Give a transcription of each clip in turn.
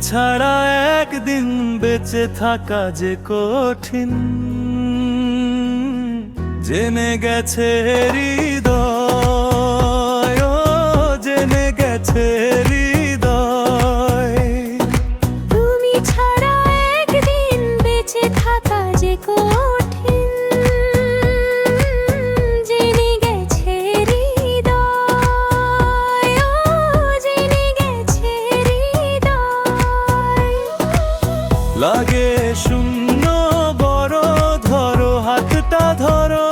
ছাড়া একদিন বেঁচে থাকা যে কঠিন, জেনে গেছে হৃদয়, ও জেনে গেছে হৃদয়। তুমি ছাড়া একদিন বেঁচে থাকা যে কঠিন, জেনে গেছে হৃদয়, ও জেনে গেছে হৃদয়। লাগে শূন্য বড়, ধরো হাতটা ধরো।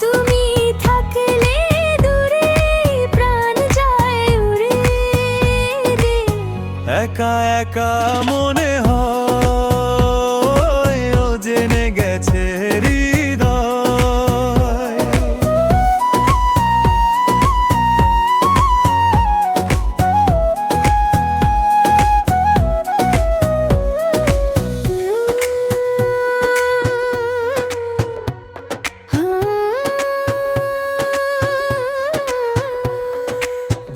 তুমি থাকলে দূরে প্রাণ যায় উড়ে রে। একা একা মনে হয়, ও জেনে গেছে হৃদয়।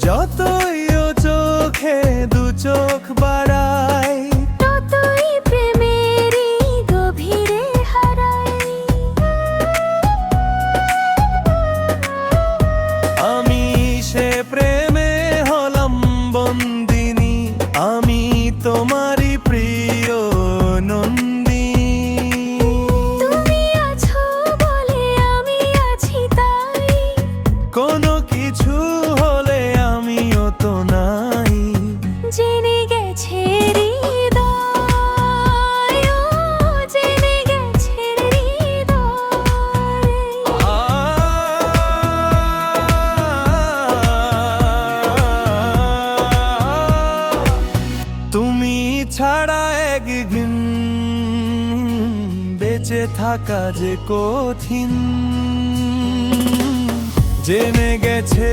যতই ও চোখে দু চোখ বাড়াই, ততই প্রেমেরই গভীরে হারাই। আমি সে প্রেমে হলাম বন্দিনী, আমি তোমারই প্রিয় নন্দিনী। তুমি আছো বলে আমি আছি তাই, কোনো কিছু হলে আমিও তো নাই। জেনে গেছে হৃদয়, ও জেনে গেছে হৃদয়। তুমি ছাড়া একদিন বেঁচে থাকা যে কঠিন, জেনে গেছে